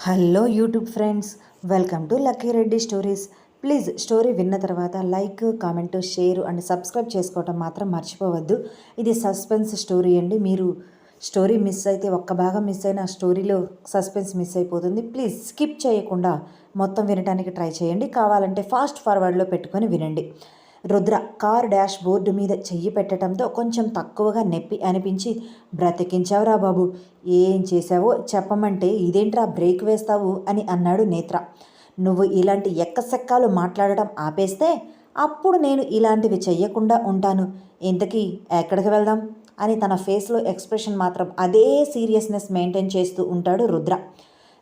Hello YouTube friends, welcome to lucky Reddy stories. Please story విన్న తర్వాత like, comment, share and subscribe చేసుకోవటం మాత్రం మర్చిపోవద్దు. ఇది సస్పెన్స్ స్టోరీ అండి. మీరు స్టోరీ మిస్ అయితే, ఒక్క భాగం మిస్ అయిన స్టోరీలో సస్పెన్స్ మిస్ అయిపోతుంది. ప్లీజ్ స్కిప్ చేయకుండా మొత్తం వినడానికి ట్రై చేయండి. కావాలంటే ఫాస్ట్ ఫార్వర్డ్లో పెట్టుకొని వినండి. రుద్ర కార్ డాష్ బోర్డు మీద చెయ్యి పెట్టడంతో కొంచెం తక్కువగా నొప్పి అనిపించి, బ్రతికించావురా బాబు, ఏం చేశావో చెప్పమంటే ఇదేంట్రా బ్రేక్ వేస్తావు అని అన్నాడు నేత్ర. నువ్వు ఇలాంటి ఎక్కసెక్కాలు మాట్లాడటం ఆపేస్తే అప్పుడు నేను ఇలాంటివి చెయ్యకుండా ఉంటాను. ఇంతకీ ఎక్కడికి వెళ్దాం అని తన ఫేస్లో ఎక్స్ప్రెషన్ మాత్రం అదే సీరియస్నెస్ మెయింటైన్ చేస్తూ ఉంటాడు రుద్ర.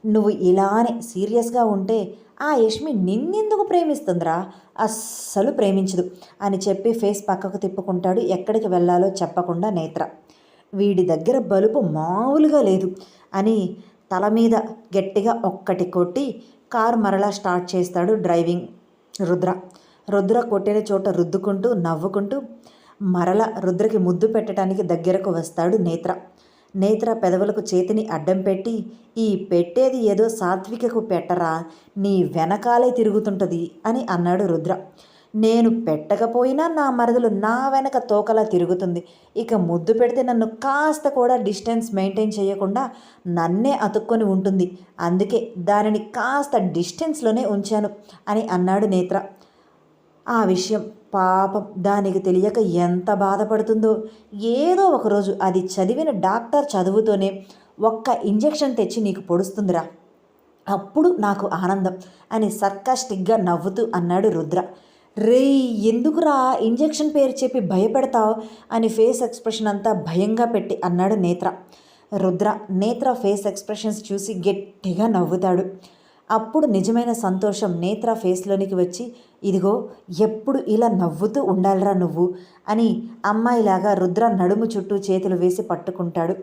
నువ్వు ఇలానే సీరియస్గా ఉంటే ఆ యష్మి నిన్నెందుకు ప్రేమిస్తుందిరా, అస్సలు ప్రేమించదు అని చెప్పి ఫేస్ పక్కకు తిప్పుకుంటాడు. ఎక్కడికి వెళ్ళాలో చెప్పకుండా నేత్ర. వీడి దగ్గర బలుపు మామూలుగా లేదు అని తల మీద గట్టిగా ఒక్కటి కొట్టి కారు మరలా స్టార్ట్ చేస్తాడు డ్రైవింగ్ రుద్ర. రుద్ర కొట్టిన చోట రుద్దుకుంటూ నవ్వుకుంటూ మరల రుద్రకి ముద్దు పెట్టడానికి దగ్గరకు వస్తాడు నేత్ర. నేత్ర పెదవులకు చేతిని అడ్డం పెట్టి, ఈ పెట్టేది ఏదో సాత్వికకు పెట్టరా, నీ వెనకాలే తిరుగుతుంటుంది అని అన్నాడు రుద్ర. నేను పెట్టకపోయినా నా మరదలు నా వెనక తోకలా తిరుగుతుంది. ఇక ముద్దు పెడితే నన్ను కాస్త కూడా డిస్టెన్స్ మెయింటైన్ చేయకుండా నన్నే అతుక్కొని ఉంటుంది. అందుకే దానిని కాస్త డిస్టెన్స్లోనే ఉంచాను అని అన్నాడు నేత్ర. ఆ విషయం పాపం దానికి తెలియక ఎంత బాధపడుతుందో. ఏదో ఒకరోజు అది చదివిన డాక్టర్ చదువుతోనే ఒక్క ఇంజెక్షన్ తెచ్చి నీకు పొడుస్తుందిరా, అప్పుడు నాకు ఆనందం అని సర్కాస్టిక్గా నవ్వుతూ అన్నాడు రుద్ర. రేయ్, ఎందుకురా ఇంజెక్షన్ పేరు చెప్పి భయపెడతావు అని ఫేస్ ఎక్స్ప్రెషన్ అంతా భయంగా పెట్టి అన్నాడు నేత్ర. రుద్ర నేత్ర ఫేస్ ఎక్స్ప్రెషన్స్ చూసి గట్టిగా నవ్వుతాడు. అప్పుడు నిజమైన సంతోషం నేత్ర ఫేస్లోనికి వచ్చి, ఇదిగో ఎప్పుడు ఇలా నవ్వుతూ ఉండాలిరా నువ్వు అని అమ్మాయిలాగా రుద్ర నడుము చుట్టూ చేతులు వేసి పట్టుకుంటాడు.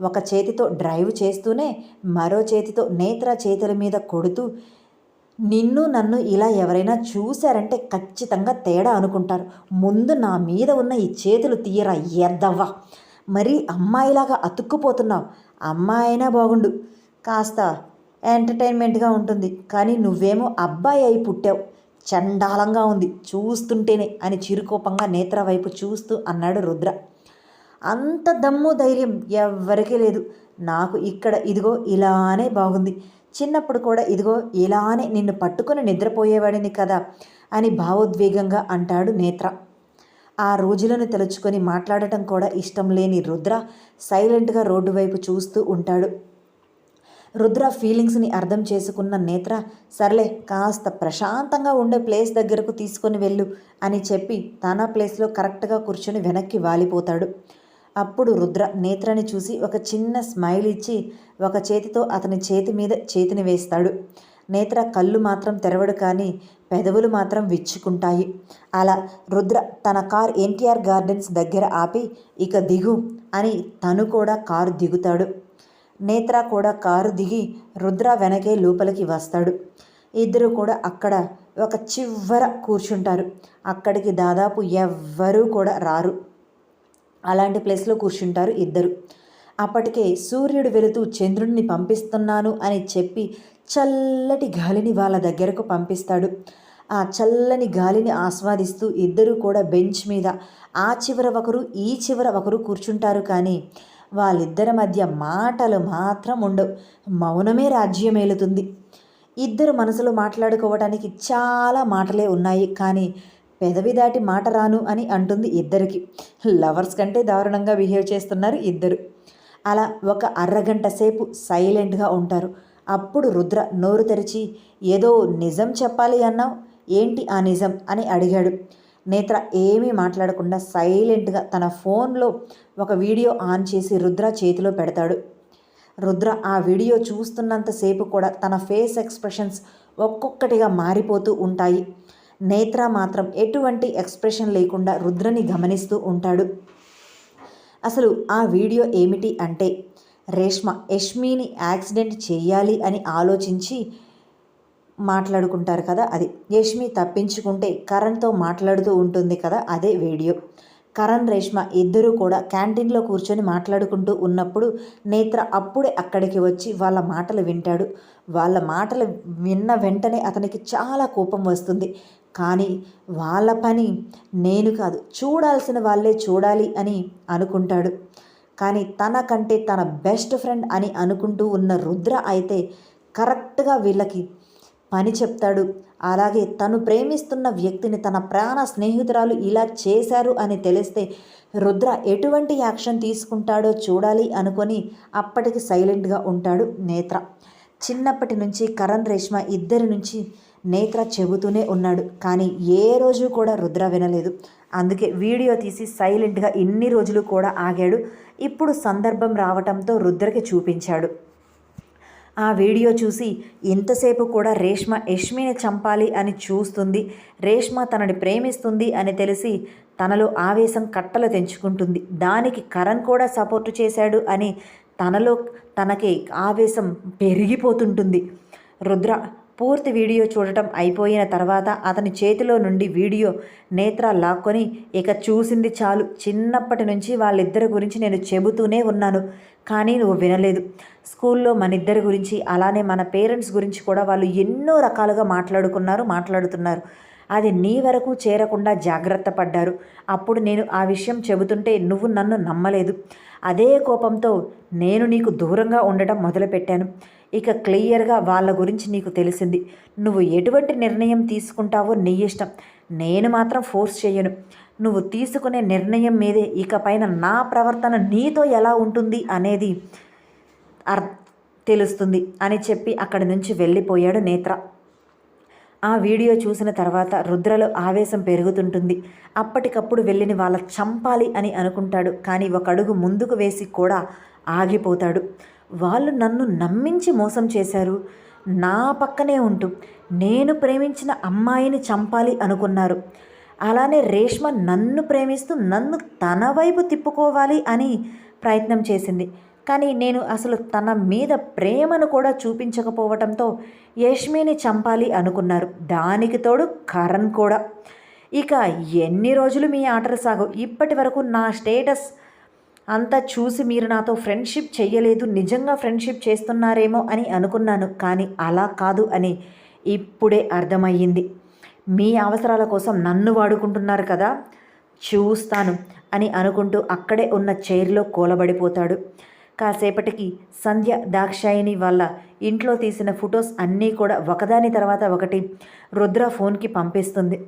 ఒక చేతితో డ్రైవ్ చేస్తూనే మరో చేతితో నేత్ర చేతుల మీద కొడుతూ, నిన్ను నన్ను ఇలా ఎవరైనా చూశారంటే ఖచ్చితంగా తేడా అనుకుంటారు. ముందు నా మీద ఉన్న ఈ చేతులు తీయరా ఎద్దవ్వా, మరీ అమ్మాయిలాగా అతుక్కుపోతున్నావు. అమ్మాయి అయినా బాగుండు, కాస్త ఎంటర్టైన్మెంట్గా ఉంటుంది. కానీ నువ్వేమో అబ్బాయి అయి పుట్టావు, చండాలంగా ఉంది చూస్తుంటేనే అని చిరుకోపంగా నేత్ర వైపు చూస్తూ అన్నాడు రుద్ర. అంత దమ్ము ధైర్యం ఎవ్వరికీ లేదు. నాకు ఇక్కడ ఇదిగో ఇలానే బాగుంది. చిన్నప్పుడు కూడా ఇదిగో ఇలానే నిన్ను పట్టుకొని నిద్రపోయేవాడిని కదా అని భావోద్వేగంగా అంటాడు నేత్ర. ఆ రోజులను తలుచుకొని మాట్లాడటం కూడా ఇష్టం లేని రుద్ర సైలెంట్గా రోడ్డు వైపు చూస్తూ ఉంటాడు. రుద్ర ఫీలింగ్స్ని అర్థం చేసుకున్న నేత్ర, సర్లే కాస్త ప్రశాంతంగా ఉండే ప్లేస్ దగ్గరకు తీసుకొని వెళ్ళు అని చెప్పి తన ప్లేస్లో కరెక్ట్గా కూర్చొని వెనక్కి వాలిపోతాడు. అప్పుడు రుద్ర నేత్రని చూసి ఒక చిన్న స్మైల్ ఇచ్చి ఒక చేతితో అతని చేతి మీద చేతిని వేస్తాడు. నేత్ర కళ్ళు మాత్రం తెరవడు, కానీ పెదవులు మాత్రం విచ్చుకుంటాయి. అలా రుద్ర తన కార్ ఎన్టీఆర్ గార్డెన్స్ దగ్గర ఆపి, ఇక దిగు అని తను కూడా కారు దిగుతాడు. నేత్ర కూడా కారు దిగి రుద్ర వెనకే లోపలికి వస్తాడు. ఇద్దరు కూడా అక్కడ ఒక చివర కూర్చుంటారు. అక్కడికి దాదాపు ఎవ్వరూ కూడా రారు. అలాంటి ప్లేస్లో కూర్చుంటారు ఇద్దరు. అప్పటికే సూర్యుడు వెళుతూ చంద్రుడిని పంపిస్తున్నాను అని చెప్పి చల్లటి గాలిని వాళ్ళ దగ్గరకు పంపిస్తాడు. ఆ చల్లని గాలిని ఆస్వాదిస్తూ ఇద్దరూ కూడా బెంచ్ మీద ఆ చివర ఒకరు ఈ చివర ఒకరు కూర్చుంటారు. కానీ వాళ్ళిద్దరి మధ్య మాటలు మాత్రం ఉండవు. మౌనమే రాజ్యమేలుతుంది. ఇద్దరు మనసులో మాట్లాడుకోవడానికి చాలా మాటలే ఉన్నాయి, కానీ పెదవి దాటి మాట రాను అని అంటుంది ఇద్దరికి. లవర్స్ కంటే దారుణంగా బిహేవ్ చేస్తున్నారు ఇద్దరు. అలా ఒక అరగంట సేపు సైలెంట్గా ఉంటారు. అప్పుడు రుద్ర నోరు తెరిచి, ఏదో నిజం చెప్పాలి అన్నావు, ఏంటి ఆ నిజం అని అడిగాడు. నేత్ర ఏమీ మాట్లాడకుండా సైలెంట్గా తన ఫోన్లో ఒక వీడియో ఆన్ చేసి రుద్ర చేతిలో పెడతాడు. రుద్ర ఆ వీడియో చూస్తున్నంతసేపు కూడా తన ఫేస్ ఎక్స్ప్రెషన్స్ ఒక్కొక్కటిగా మారిపోతూ ఉంటాయి. నేత్ర మాత్రం ఎటువంటి ఎక్స్ప్రెషన్ లేకుండా రుద్రని గమనిస్తూ ఉంటాడు. అసలు ఆ వీడియో ఏమిటి అంటే, రేష్మ యష్మిని యాక్సిడెంట్ చేయాలి అని ఆలోచించి మాట్లాడుకుంటారు కదా, అది యష్మి తప్పించుకుంటే కరణ్తో మాట్లాడుతూ ఉంటుంది కదా, అదే వీడియో. కరణ్, రేష్మ ఇద్దరూ కూడా క్యాంటీన్లో కూర్చొని మాట్లాడుకుంటూ ఉన్నప్పుడు నేత్ర అప్పుడే అక్కడికి వచ్చి వాళ్ళ మాటలు వింటాడు. వాళ్ళ మాటలు విన్న వెంటనే అతనికి చాలా కోపం వస్తుంది. కానీ వాళ్ళ పని నేను కాదు, చూడాల్సిన వాళ్ళే చూడాలి అని అనుకుంటాడు. కానీ తనకంటే తన బెస్ట్ ఫ్రెండ్ అని అనుకుంటూ ఉన్న రుద్ర అయితే కరెక్ట్గా వీళ్ళకి పని చెప్తాడు. అలాగే తను ప్రేమిస్తున్న వ్యక్తిని తన ప్రాణ స్నేహితురాలు ఇలా చేశారు అని తెలిస్తే రుద్ర ఎటువంటి యాక్షన్ తీసుకుంటాడో చూడాలి అనుకొని అప్పటికి సైలెంట్గా ఉంటాడు నేత్ర. చిన్నప్పటి నుంచి కరణ్, రేష్మ ఇద్దరి నుంచి నేత్ర చెబుతూనే ఉన్నాడు. కానీ ఏ రోజు కూడా రుద్ర వినలేదు. అందుకే వీడియో తీసి సైలెంట్గా ఇన్ని రోజులు కూడా ఆగాడు. ఇప్పుడు సందర్భం రావటంతో రుద్రకి చూపించాడు. ఆ వీడియో చూసి ఇంతసేపు కూడా రేష్మ యష్మిని చంపాలి అని చూస్తుంది. రేష్మ తనని ప్రేమిస్తుంది అని తెలిసి తనలో ఆవేశం కట్టలు తెంచుకుంటుంది. దానికి కరణ్ కూడా సపోర్టు చేశాడు అని తనలో తనకి ఆవేశం పెరిగిపోతుంటుంది. రుద్ర పూర్తి వీడియో చూడటం అయిపోయిన తర్వాత అతని చేతిలో నుండి వీడియో నేత్ర లాక్కొని, ఇక చూసింది చాలు, చిన్నప్పటి నుంచి వాళ్ళిద్దరి గురించి నేను చెబుతూనే ఉన్నాను, కానీ నువ్వు వినలేదు. స్కూల్లో మన ఇద్దరి గురించి అలానే మన పేరెంట్స్ గురించి కూడా వాళ్ళు ఎన్నో రకాలుగా మాట్లాడుతున్నారు. అది నీ వరకు చేరకుండా జాగ్రత్త పడ్డారు. అప్పుడు నేను ఆ విషయం చెబుతుంటే నువ్వు నన్ను నమ్మలేదు. అదే కోపంతో నేను నీకు దూరంగా ఉండటం మొదలుపెట్టాను. ఇక క్లియర్గా వాళ్ళ గురించి నీకు తెలిసింది. నువ్వు ఎటువంటి నిర్ణయం తీసుకుంటావో నీ ఇష్టం. నేను మాత్రం ఫోర్స్ చేయను. నువ్వు తీసుకునే నిర్ణయం మీదే ఇకపైన నా ప్రవర్తన నీతో ఎలా ఉంటుంది అనేది తెలుస్తుంది అని చెప్పి అక్కడి నుంచి వెళ్ళిపోయాడు నేత్ర. ఆ వీడియో చూసిన తర్వాత రుద్రలో ఆవేశం పెరుగుతుంటుంది. అప్పటికప్పుడు వెళ్ళిన వాళ్ళ చంపాలి అని అనుకుంటాడు. కానీ ఒక అడుగు ముందుకు వేసి కూడా ఆగిపోతాడు. వాళ్ళు నన్ను నమ్మించి మోసం చేశారు. నా పక్కనే ఉంటూ నేను ప్రేమించిన అమ్మాయిని చంపాలి అనుకున్నారు. అలానే రేష్మ నన్ను ప్రేమిస్తూ నన్ను తన వైపు తిప్పుకోవాలి అని ప్రయత్నం చేసింది. కానీ నేను అసలు తన మీద ప్రేమను కూడా చూపించకపోవటంతో యష్మిని చంపాలి అనుకున్నారు. దానికి తోడు కరణ్ కూడా. ఇక ఎన్ని రోజులు మీ ఆటలు సాగవు. ఇప్పటి వరకు నా స్టేటస్ అంతా చూసి మీరు నాతో ఫ్రెండ్షిప్ చెయ్యలేదు, నిజంగా ఫ్రెండ్షిప్ చేస్తున్నారేమో అని అనుకున్నాను. కానీ అలా కాదు అని ఇప్పుడే అర్థమయ్యింది. మీ అవసరాల కోసం నన్ను వాడుకుంటున్నారు కదా, చూస్తాను అని అనుకుంటూ అక్కడే ఉన్న చైర్లో కూలబడిపోతాడు. కాసేపటికి సంధ్య దాక్షాయిని వాళ్ళ ఇంట్లో తీసిన ఫొటోస్ అన్నీ కూడా ఒకదాని తర్వాత ఒకటి రుద్ర ఫోన్కి పంపిస్తుంది.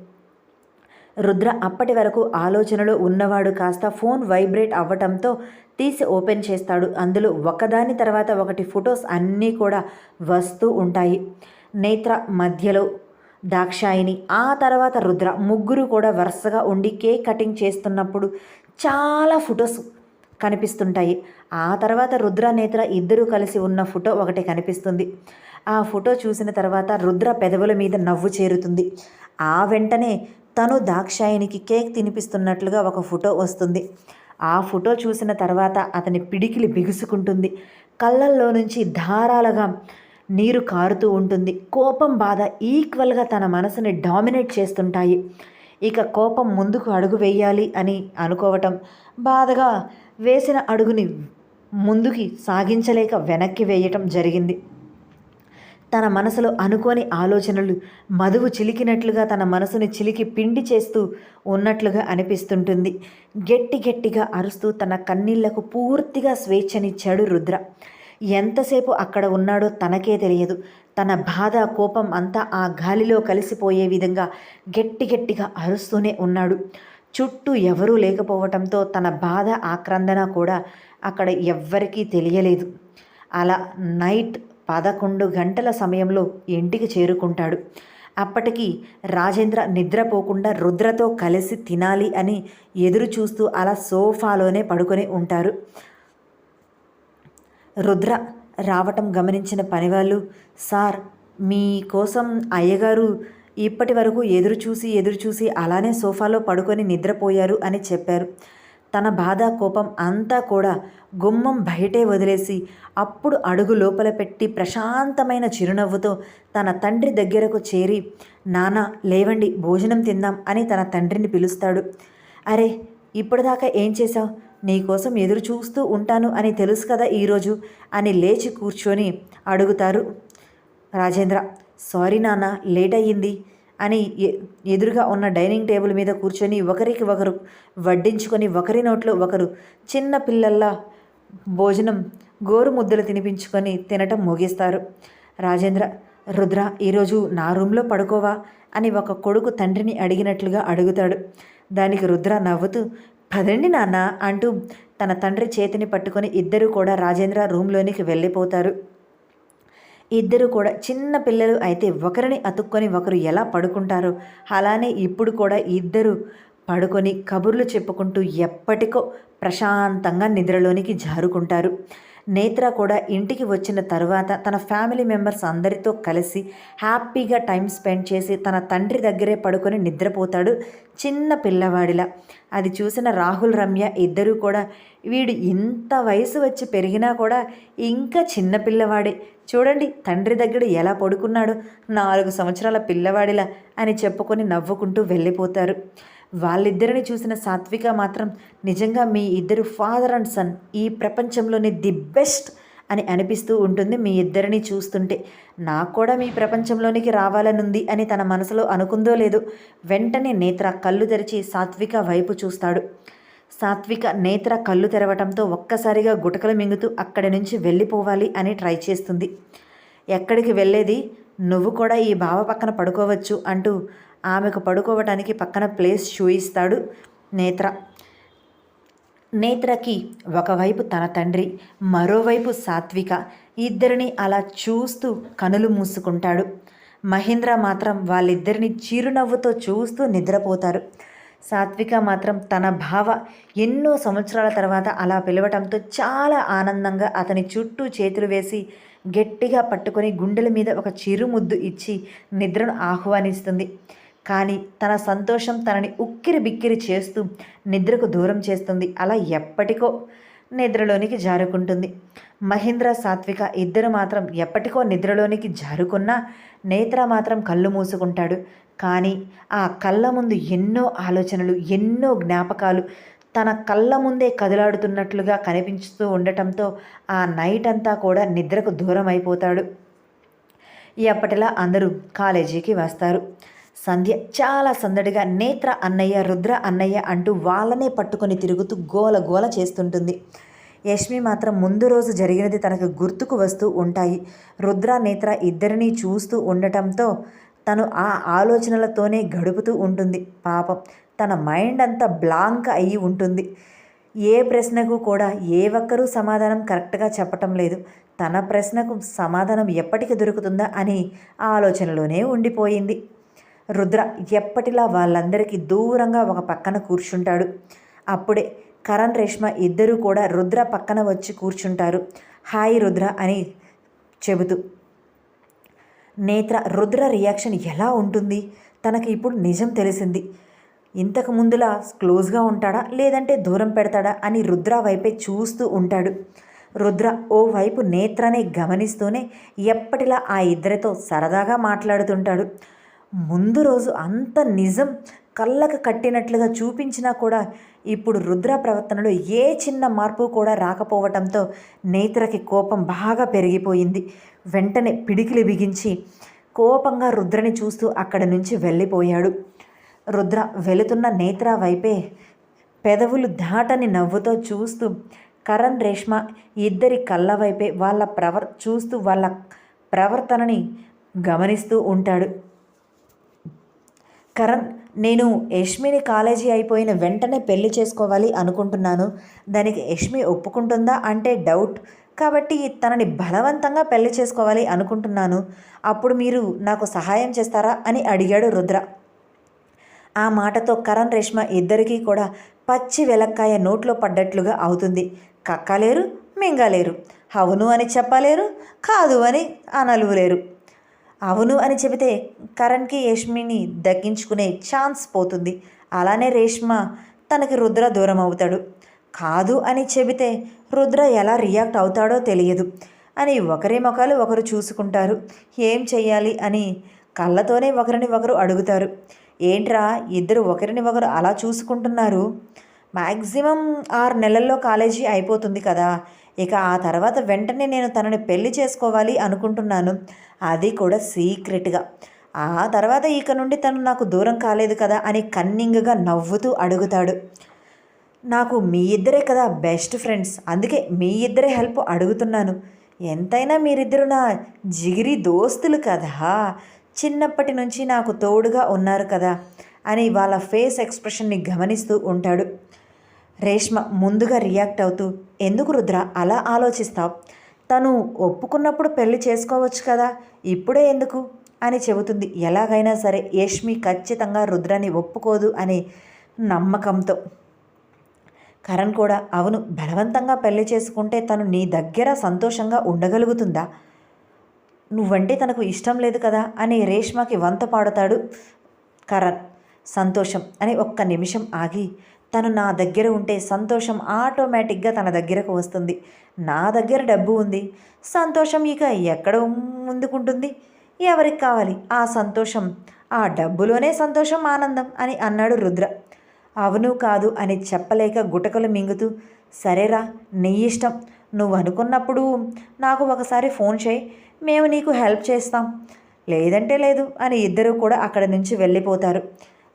రుద్ర అప్పటి వరకు ఆలోచనలో ఉన్నవాడు కాస్త ఫోన్ వైబ్రేట్ అవ్వటంతో తీసి ఓపెన్ చేస్తాడు. అందులో ఒకదాని తర్వాత ఒకటి ఫొటోస్ అన్నీ కూడా వస్తూ ఉంటాయి. నేత్ర మధ్యలో దాక్షాయిని, ఆ తర్వాత రుద్ర, ముగ్గురు కూడా వరుసగా ఉండి కేక్ కటింగ్ చేస్తున్నప్పుడు చాలా ఫొటోస్ కనిపిస్తుంటాయి. ఆ తర్వాత రుద్ర, నేత్ర ఇద్దరూ కలిసి ఉన్న ఫోటో ఒకటి కనిపిస్తుంది. ఆ ఫోటో చూసిన తర్వాత రుద్ర పెదవుల మీద నవ్వు చేరుతుంది. ఆ వెంటనే తను దాక్షాయినికి కేక్ తినిపిస్తున్నట్లుగా ఒక ఫోటో వస్తుంది. ఆ ఫోటో చూసిన తర్వాత అతని పిడికిలి బిగుసుకుంటుంది. కళ్ళల్లో నుంచి ధారాలుగా నీరు కారుతూ ఉంటుంది. కోపం, బాధ ఈక్వల్గా తన మనసుని డామినేట్ చేస్తుంటాయి. ఇక కోపం ముందుకు అడుగు వేయాలి అని అనుకోవటం, బాధగా వేసిన అడుగుని ముందుకి సాగించలేక వెనక్కి వేయటం జరిగింది. తన మనసులో అనుకోని ఆలోచనలు మధువు చిలికినట్లుగా తన మనసుని చిలికి పిండి చేస్తూ ఉన్నట్లుగా అనిపిస్తుంటుంది. గట్టిగా అరుస్తూ తన కన్నీళ్లకు పూర్తిగా స్వేచ్ఛనిచ్చాడు రుద్ర. ఎంతసేపు అక్కడ ఉన్నాడో తనకే తెలియదు. తన బాధ, కోపం అంతా ఆ గాలిలో కలిసిపోయే విధంగా గట్టిగా అరుస్తూనే ఉన్నాడు. చుట్టూ ఎవరూ లేకపోవటంతో తన బాధ, ఆక్రందన కూడా అక్కడ ఎవ్వరికీ తెలియలేదు. అలా నైట్ 11 గంటల సమయంలో ఇంటికి చేరుకుంటాడు. అప్పటికి రాజేంద్ర నిద్రపోకుండా రుద్రతో కలిసి తినాలి అని ఎదురు చూస్తూ అలా సోఫాలోనే పడుకొని ఉంటారు. రుద్ర రావటం గమనించిన పనివాళ్ళు, సార్ మీకోసం అయ్యగారు ఇప్పటి వరకు ఎదురు చూసి అలానే సోఫాలో పడుకొని నిద్రపోయారు అని చెప్పారు. తన బాధ, కోపం అంతా కూడా గుమ్మం బయటే వదిలేసి అప్పుడు అడుగు లోపల పెట్టి ప్రశాంతమైన చిరునవ్వుతో తన తండ్రి దగ్గరకు చేరి, నాన్న లేవండి భోజనం తిందాం అని తన తండ్రిని పిలుస్తాడు. అరే ఇప్పటిదాకా ఏం చేశావు? నీకోసం ఎదురు చూస్తూ ఉంటాను అని తెలుసు కదా ఈరోజు అని లేచి కూర్చొని అడుగుతారు రాజేంద్ర. సారీ నాన్న, లేట్ అయ్యింది అని ఎదురుగా ఉన్న డైనింగ్ టేబుల్ మీద కూర్చొని ఒకరికి ఒకరు వడ్డించుకొని ఒకరి నోట్లో ఒకరు చిన్న పిల్లల్లా భోజనం గోరు ముద్దలు తినిపించుకొని తినటం ముగిస్తారు. రాజేంద్ర, రుద్ర ఈరోజు నా రూమ్లో పడుకోవా అని ఒక కొడుకు తండ్రిని అడిగినట్లుగా అడుగుతాడు. దానికి రుద్ర నవ్వుతూ పదండి నాన్న అంటూ తన తండ్రి చేతిని పట్టుకొని ఇద్దరు కూడా రాజేంద్ర రూమ్లోనికి వెళ్ళిపోతారు. ఇద్దరు కూడా చిన్న పిల్లలు అయితే ఒకరిని అతుక్కొని ఒకరు ఎలా పడుకుంటారో అలానే ఇప్పుడు కూడా ఇద్దరు పడుకొని కబుర్లు చెప్పుకుంటూ ఎప్పటికో ప్రశాంతంగా నిద్రలోనికి జారుకుంటారు. నేత్ర కూడా ఇంటికి వచ్చిన తర్వాత తన ఫ్యామిలీ మెంబర్స్ అందరితో కలిసి హ్యాపీగా టైం స్పెండ్ చేసి తన తండ్రి దగ్గరే పడుకొని నిద్రపోతాడు చిన్న పిల్లవాడిలా. అది చూసిన రాహుల్, రమ్య ఇద్దరూ కూడా వీడు ఇంత వయసు వచ్చి పెరిగినా కూడా ఇంకా చిన్న పిల్లవాడే, చూడండి తండ్రి దగ్గర ఎలా పడుకున్నాడు, 4 సంవత్సరాల పిల్లవాడిలా అని చెప్పుకొని నవ్వుకుంటూ వెళ్ళిపోతారు. వాళ్ళిద్దరిని చూసిన సాత్విక మాత్రం నిజంగా మీ ఇద్దరు ఫాదర్ అండ్ సన్ ఈ ప్రపంచంలోనే ది బెస్ట్ అని అనిపిస్తూ ఉంటుంది మీ ఇద్దరిని చూస్తుంటే. నాకు కూడా మీ ప్రపంచంలోనికి రావాలనుంది అని తన మనసులో అనుకుందో లేదో వెంటనే నేత్ర కళ్ళు తెరిచి సాత్విక వైపు చూస్తాడు. సాత్విక నేత్ర కళ్ళు తెరవటంతో ఒక్కసారిగా గుటకలు మింగుతూ అక్కడి నుంచి వెళ్ళిపోవాలి అని ట్రై చేస్తుంది. ఎక్కడికి వెళ్ళేది, నువ్వు కూడా ఈ బావ పక్కన పడుకోవచ్చు అంటూ ఆమెకు పడుకోవటానికి పక్కన ప్లేస్ చూయిస్తాడు నేత్ర. నేత్రకి ఒకవైపు తన తండ్రి, మరోవైపు సాత్విక ఇద్దరిని అలా చూస్తూ కనులు మూసుకుంటాడు. మహేంద్ర మాత్రం వాళ్ళిద్దరిని చిరునవ్వుతో చూస్తూ నిద్రపోతారు. సాత్విక మాత్రం తన బావ ఎన్నో సంవత్సరాల తర్వాత అలా పిలవటంతో చాలా ఆనందంగా అతని చుట్టూ చేతులు వేసి గట్టిగా పట్టుకొని గుండెల మీద ఒక చిరుముద్దు ఇచ్చి నిద్రను ఆహ్వానిస్తుంది. కానీ తన సంతోషం తనని ఉక్కిరి బిక్కిరి చేస్తూ నిద్రకు దూరం చేస్తుంది. అలా ఎప్పటికో నిద్రలోనికి జారుకుంటుంది. మహేంద్ర, సాత్విక ఇద్దరు మాత్రం ఎప్పటికో నిద్రలోనికి జారుకున్నా నేత్ర మాత్రం కళ్ళు మూసుకుంటాడు. కానీ ఆ కళ్ళ ముందు ఎన్నో ఆలోచనలు, ఎన్నో జ్ఞాపకాలు తన కళ్ళ ముందే కదలాడుతున్నట్లుగా కనిపిస్తూ ఉండటంతో ఆ నైట్ అంతా కూడా నిద్రకు దూరం అయిపోతాడు. ఎప్పటిలా అందరూ కాలేజీకి వస్తారు. సంధ్య చాలా సందడిగా నేత్ర అన్నయ్య, రుద్ర అన్నయ్య అంటూ వాళ్ళనే పట్టుకొని తిరుగుతూ గోల గోల చేస్తుంటుంది. యష్మి మాత్రం ముందు రోజు జరిగినది తనకు గుర్తుకు వస్తూ ఉంటాయి. రుద్ర, నేత్ర ఇద్దరినీ చూస్తూ ఉండటంతో తను ఆ ఆలోచనలతోనే గడుపుతూ ఉంటుంది. పాపం తన మైండ్ అంతా బ్లాంక్ అయ్యి ఉంటుంది. ఏ ప్రశ్నకు కూడా ఏ ఒక్కరూ సమాధానం కరెక్ట్గా చెప్పటం లేదు. తన ప్రశ్నకు సమాధానం ఎప్పటికి దొరుకుతుందా అని ఆలోచనలోనే ఉండిపోయింది. రుద్ర ఎప్పటిలా వాళ్ళందరికీ దూరంగా ఒక పక్కన కూర్చుంటాడు. అప్పుడే కరణ్, రేష్మ ఇద్దరూ కూడా రుద్ర పక్కన వచ్చి కూర్చుంటారు. హాయ్ రుద్ర అని చెబుతూ. నేత్ర రుద్ర రియాక్షన్ ఎలా ఉంటుంది, తనకి ఇప్పుడు నిజం తెలిసింది. ఇంతకు ముందులా క్లోజ్గా ఉంటాడా లేదంటే దూరం పెడతాడా అని రుద్ర వైపే చూస్తూ ఉంటాడు. రుద్ర ఓ వైపు నేత్రనే గమనిస్తూనే ఎప్పటిలా ఆ ఇద్దరితో సరదాగా మాట్లాడుతుంటాడు. ముందు రోజు అంత నిజం కళ్ళకు కట్టినట్లుగా చూపించినా కూడా ఇప్పుడు రుద్ర ప్రవర్తనలో ఏ చిన్న మార్పు కూడా రాకపోవటంతో నేత్రకి కోపం బాగా పెరిగిపోయింది. వెంటనే పిడికిలి బిగించి కోపంగా రుద్రని చూస్తూ అక్కడి నుంచి వెళ్ళిపోయాడు. రుద్ర వెళుతున్న నేత్ర వైపే పెదవులు దాటని నవ్వుతో చూస్తూ కరణ్, రేష్మ ఇద్దరి కళ్ళ వైపే చూస్తూ వాళ్ళ ప్రవర్తనని గమనిస్తూ ఉంటాడు. కరణ్, నేను యష్మిని కాలేజీ అయిపోయిన వెంటనే పెళ్లి చేసుకోవాలి అనుకుంటున్నాను. దానికి యష్మి ఒప్పుకుంటుందా అంటే డౌట్. కాబట్టి తనని బలవంతంగా పెళ్లి చేసుకోవాలి అనుకుంటున్నాను. అప్పుడు మీరు నాకు సహాయం చేస్తారా అని అడిగాడు రుద్ర. ఆ మాటతో కరణ్, రేష్మ ఇద్దరికీ కూడా పచ్చి వెలక్కాయ నోట్లో పడ్డట్లుగా అవుతుంది. కక్కలేరు, మింగలేరు. అవును అని చెప్పలేరు, కాదు అని అనలులేరు. అవును అని చెబితే కరణ్కి యష్మిని దక్కించుకునే ఛాన్స్ పోతుంది. అలానే రేష్మ తనకి రుద్ర దూరం అవుతాడు. కాదు అని చెబితే రుద్ర ఎలా రియాక్ట్ అవుతాడో తెలియదు అని ఒకరి ముఖాలు ఒకరు చూసుకుంటారు. ఏం చెయ్యాలి అని కళ్ళతోనే ఒకరిని ఒకరు అడుగుతారు. ఏంట్రా ఇద్దరు ఒకరిని ఒకరు అలా చూసుకుంటున్నారు? మ్యాక్సిమం 6 నెలల్లో కాలేజీ అయిపోతుంది కదా, ఇక ఆ తర్వాత వెంటనే నేను తనని పెళ్లి చేసుకోవాలి అనుకుంటున్నాను, అది కూడా సీక్రెట్గా. ఆ తర్వాత ఇక నుండి తను నాకు దూరం కాలేదు కదా అని కన్నింగ్గా నవ్వుతూ అడుగుతాడు. నాకు మీ ఇద్దరే కదా బెస్ట్ ఫ్రెండ్స్, అందుకే మీ ఇద్దరే హెల్ప్ అడుగుతున్నాను. ఎంతైనా మీరిద్దరు నా జిగిరి దోస్తులు కదా, చిన్నప్పటి నుంచి నాకు తోడుగా ఉన్నారు కదా అని వాళ్ళ ఫేస్ ఎక్స్ప్రెషన్ని గమనిస్తూ ఉంటాడు. రేష్మ ముందుగా రియాక్ట్ అవుతూ, ఎందుకు రుద్ర అలా ఆలోచిస్తావు? తను ఒప్పుకున్నప్పుడు పెళ్లి చేసుకోవచ్చు కదా, ఇప్పుడే ఎందుకు అని చెబుతుంది. ఎలాగైనా సరే యష్మి ఖచ్చితంగా రుద్రాన్ని ఒప్పుకోదు అనే నమ్మకంతో. కరణ్ కూడా, అవును, బలవంతంగా పెళ్లి చేసుకుంటే తను నీ దగ్గర సంతోషంగా ఉండగలుగుతుందా? నువ్వంటే తనకు ఇష్టం లేదు కదా అని రేష్మకి వంత పాడుతాడు కరణ్. సంతోషం అని ఒక్క నిమిషం ఆగి, తను నా దగ్గర ఉంటే సంతోషం ఆటోమేటిక్గా తన దగ్గరకు వస్తుంది. నా దగ్గర డబ్బు ఉంది, సంతోషం ఇక ఎక్కడ ముందుకుంటుంది? ఎవరికి కావాలి ఆ సంతోషం? ఆ డబ్బులోనే సంతోషం, ఆనందం అని అన్నాడు రుద్ర. అవును కాదు అని చెప్పలేక గుటకలు మింగుతూ, సరేరా నీ ఇష్టం, నువ్వు అనుకున్నప్పుడు నాకు ఒకసారి ఫోన్ చేయి, మేము నీకు హెల్ప్ చేస్తాం, లేదంటే లేదు అని ఇద్దరూ కూడా అక్కడి నుంచి వెళ్ళిపోతారు.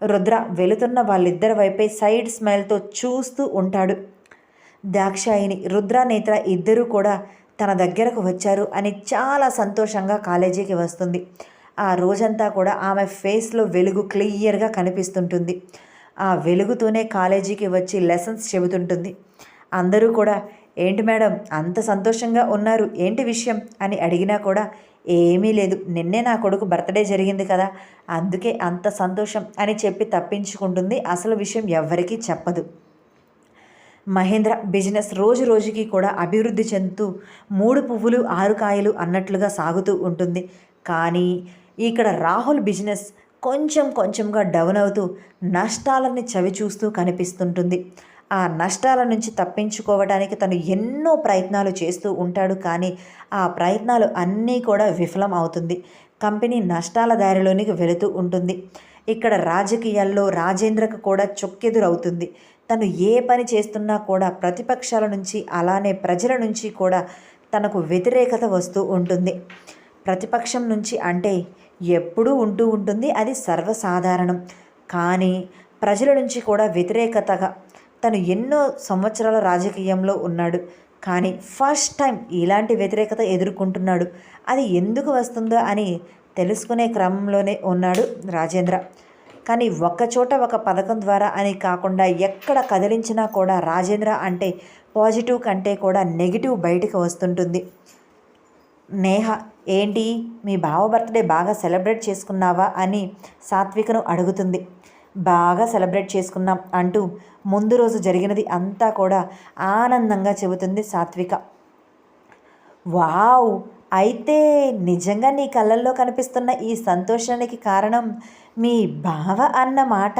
రుద్ర వెళుతున్న వాళ్ళిద్దరి వైపే సైడ్ స్మైల్తో చూస్తూ ఉంటాడు. దాక్షాయిని, రుద్ర, నేత్ర ఇద్దరూ కూడా తన దగ్గరకు వచ్చారు అని చాలా సంతోషంగా కాలేజీకి వస్తుంది. ఆ రోజంతా కూడా ఆమె ఫేస్లో వెలుగు క్లియర్గా కనిపిస్తుంటుంది. ఆ వెలుగుతోనే కాలేజీకి వచ్చి లెసన్స్ చెబుతుంటుంది. అందరూ కూడా, ఏంటి మేడం అంత సంతోషంగా ఉన్నారు, ఏంటి విషయం అని అడిగినా కూడా, ఏమీ లేదు, నిన్నే నా కొడుకు బర్త్డే జరిగింది కదా, అందుకే అంత సంతోషం అని చెప్పి తప్పించుకుంటుంది. అసలు విషయం ఎవ్వరికీ చెప్పదు. మహేంద్ర బిజినెస్ రోజు రోజుకి కూడా అభివృద్ధి చెందుతూ 3 పువ్వులు 6 కాయలు అన్నట్లుగా సాగుతూ ఉంటుంది. కానీ ఇక్కడ రాహుల్ బిజినెస్ కొంచెం కొంచెంగా డౌన్ అవుతూ నష్టాలని చవిచూస్తూ కనిపిస్తుంటుంది. ఆ నష్టాల నుంచి తప్పించుకోవడానికి తను ఎన్నో ప్రయత్నాలు చేస్తూ ఉంటాడు. కానీ ఆ ప్రయత్నాలు అన్నీ కూడా విఫలం అవుతుంది. కంపెనీ నష్టాల దారిలోనికి వెళుతూ ఉంటుంది. ఇక్కడ రాజకీయాల్లో రాజేంద్రకు కూడా చొక్కెదురవుతుంది. తను ఏ పని చేస్తున్నా కూడా ప్రతిపక్షాల నుంచి అలానే ప్రజల నుంచి కూడా తనకు వ్యతిరేకత వస్తూ ఉంటుంది. ప్రతిపక్షం నుంచి అంటే ఎప్పుడూ ఉంటూ ఉంటుంది, అది సర్వసాధారణం. కానీ ప్రజల నుంచి కూడా వ్యతిరేకతగా తను ఎన్నో సంవత్సరాల రాజకీయంలో ఉన్నాడు. కానీ ఫస్ట్ టైం ఇలాంటి వ్యతిరేకత ఎదుర్కొంటున్నాడు. అది ఎందుకు వస్తుందో అని తెలుసుకునే క్రమంలోనే ఉన్నాడు రాజేంద్ర. కానీ ఒక్కచోట ఒక పథకం ద్వారా అని కాకుండా ఎక్కడ కదిలించినా కూడా రాజేంద్ర అంటే పాజిటివ్ కంటే కూడా నెగిటివ్ బయటకు వస్తుంటుంది. నేహ, ఏంటి మీ బావ బర్త్డే బాగా సెలబ్రేట్ చేసుకున్నావా అని సాత్వికను అడుగుతుంది. బాగా సెలబ్రేట్ చేసుకున్నాం అంటూ ముందు రోజు జరిగినది అంతా కూడా ఆనందంగా చెబుతుంది సాత్విక. వావ్, అయితే నిజంగా నీ కళ్ళల్లో కనిపిస్తున్న ఈ సంతోషానికి కారణం మీ బావ అన్నమాట.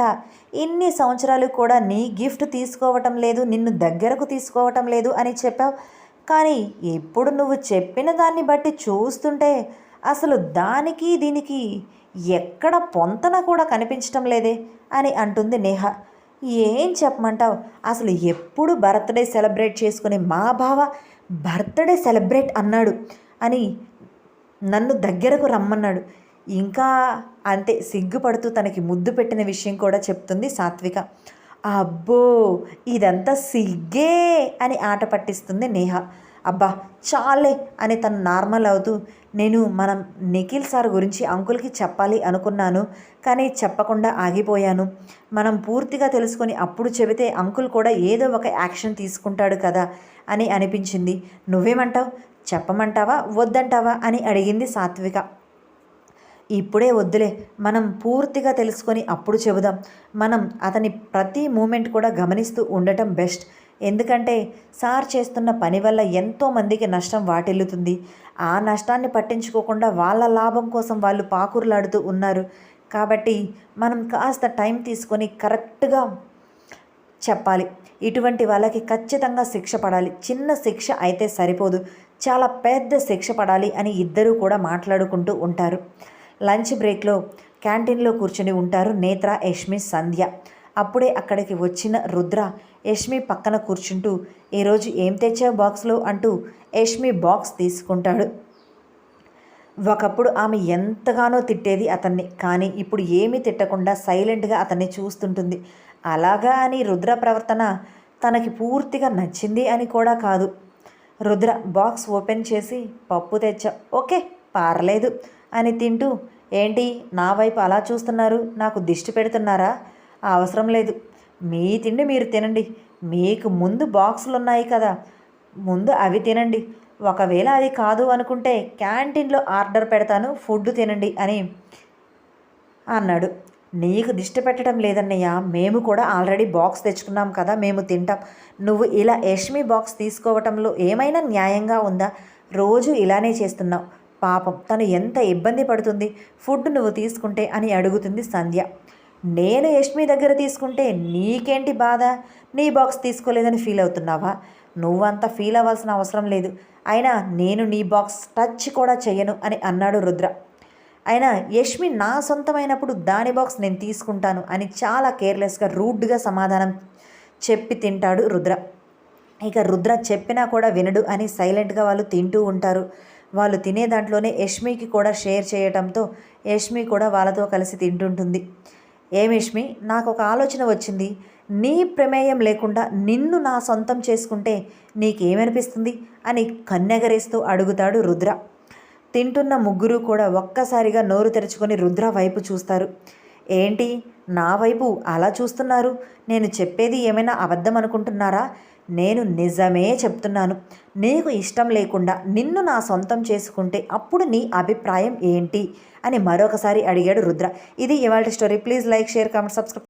ఇన్ని సంవత్సరాలు కూడా నీ గిఫ్ట్ తీసుకోవటం లేదు, నిన్ను దగ్గరకు తీసుకోవటం లేదు అని చెప్పావు. కానీ ఇప్పుడు నువ్వు చెప్పిన దాన్ని బట్టి చూస్తుంటే అసలు దానికి దీనికి ఎక్కడ పొంతన కూడా కనిపించటం లేదే అని అంటుంది నేహ. ఏం చెప్పమంటావు, అసలు ఎప్పుడు బర్త్డే సెలబ్రేట్ చేసుకుని మా బావ బర్త్డే సెలబ్రేట్ అన్నాడు అని నన్ను దగ్గరకు రమ్మన్నాడు. ఇంకా అంతే సిగ్గుపడుతూ తనకి ముద్దు పెట్టిన విషయం కూడా చెప్తుంది సాత్విక. అబ్బో, ఇదంతా సిగ్గే అని ఆట పట్టిస్తుంది నేహ. అబ్బా చాలే అని తను నార్మల్ అవుతూ, నేను మనం నిఖిల్ సార్ గురించి అంకుల్కి చెప్పాలి అనుకున్నాను, కానీ చెప్పకుండా ఆగిపోయాను. మనం పూర్తిగా తెలుసుకొని అప్పుడు చెబితే అంకుల్ కూడా ఏదో ఒక యాక్షన్ తీసుకుంటాడు కదా అని అనిపించింది. నువ్వేమంటావు, చెప్పమంటావా వద్దంటావా అని అడిగింది సాత్విక. ఇప్పుడే వద్దులే, మనం పూర్తిగా తెలుసుకొని అప్పుడు చెబుదాం. మనం అతని ప్రతి మూమెంట్ కూడా గమనిస్తూ ఉండటం బెస్ట్. ఎందుకంటే సార్ చేస్తున్న పని వల్ల ఎంతోమందికి నష్టం వాటిల్లుతుంది. ఆ నష్టాన్ని పట్టించుకోకుండా వాళ్ళ లాభం కోసం వాళ్ళు పాకురులాడుతూ ఉన్నారు. కాబట్టి మనం కాస్త టైం తీసుకొని కరెక్ట్గా చెప్పాలి. ఇటువంటి వాళ్ళకి ఖచ్చితంగా శిక్ష పడాలి. చిన్న శిక్ష అయితే సరిపోదు, చాలా పెద్ద శిక్ష పడాలి అని ఇద్దరూ కూడా మాట్లాడుకుంటూ ఉంటారు. లంచ్ బ్రేక్లో క్యాంటీన్లో కూర్చొని ఉంటారు నేత్ర, యష్మి, సంధ్య. అప్పుడే అక్కడికి వచ్చిన రుద్ర యష్మి పక్కన కూర్చుంటూ ఈరోజు ఏం తెచ్చావు బాక్స్లో అంటూ యష్మి బాక్స్ తీసుకుంటాడు. ఒకప్పుడు ఆమె ఎంతగానో తిట్టేది అతన్ని, కానీ ఇప్పుడు ఏమీ తిట్టకుండా సైలెంట్గా అతన్ని చూస్తుంటుంది. అలాగా అని రుద్ర ప్రవర్తన తనకి పూర్తిగా నచ్చింది అని కూడా కాదు. రుద్ర బాక్స్ ఓపెన్ చేసి పప్పు తెచ్చా, ఓకే పర్లేదు అని తింటూ, ఏంటి నా వైపు అలా చూస్తున్నారు, నాకు దిష్టి పెడుతున్నారా? అవసరం లేదు, మీ తిండి మీరు తినండి, మీకు ముందు బాక్సులు ఉన్నాయి కదా, ముందు అవి తినండి, ఒకవేళ అది కాదు అనుకుంటే క్యాంటీన్లో ఆర్డర్ పెడతాను, ఫుడ్ తినండి అని అన్నాడు. నీకు దిష్టి పెట్టడం లేదన్నయ్య, మేము కూడా ఆల్రెడీ బాక్స్ తెచ్చుకున్నాం కదా, మేము తింటాం. నువ్వు ఇలా యష్మి బాక్స్ తీసుకోవటంలో ఏమైనా న్యాయంగా ఉందా? రోజు ఇలానే చేస్తున్నావు, పాపం తను ఎంత ఇబ్బంది పడుతుంది ఫుడ్ నువ్వు తీసుకుంటే అని అడుగుతుంది సంధ్య. నేను యష్మి దగ్గర తీసుకుంటే నీకేంటి బాధ? నీ బాక్స్ తీసుకోలేదని ఫీల్ అవుతున్నావా? నువ్వంత ఫీల్ అవ్వాల్సిన అవసరం లేదు, అయినా నేను నీ బాక్స్ టచ్ కూడా చెయ్యను అని అన్నాడు రుద్ర. అయినా యష్మి నా సొంతమైనప్పుడు దాని బాక్స్ నేను తీసుకుంటాను అని చాలా కేర్లెస్గా రూడ్గా సమాధానం చెప్పి తింటాడు రుద్ర. ఇక రుద్ర చెప్పినా కూడా వినడు అని సైలెంట్గా వాళ్ళు తింటూ ఉంటారు. వాళ్ళు తినే దాంట్లోనే యష్మికి కూడా షేర్ చేయడంతో యష్మి కూడా వాళ్ళతో కలిసి తింటుంటుంది. ఏం యష్మి, నాకు ఒక ఆలోచన వచ్చింది, నీ ప్రమేయం లేకుండా నిన్ను నా సొంతం చేసుకుంటే నీకేమనిపిస్తుంది అని కన్నెగరేస్తూ అడుగుతాడు రుద్ర. తింటున్న ముగ్గురు కూడా ఒక్కసారిగా నోరు తెరుచుకొని రుద్ర వైపు చూస్తారు. ఏంటి నా వైపు అలా చూస్తున్నారు? నేను చెప్పేది ఏమైనా అబద్ధం అనుకుంటున్నారా? నేను నిజమే చెప్తున్నాను. నీకు ఇష్టం లేకుండా నిన్ను నా సొంతం చేసుకుంటే అప్పుడు నీ అభిప్రాయం ఏంటి అని మరొకసారి అడిగాడు రుద్ర. ఇది ఇవాల్టి story. Please like, share, comment, subscribe.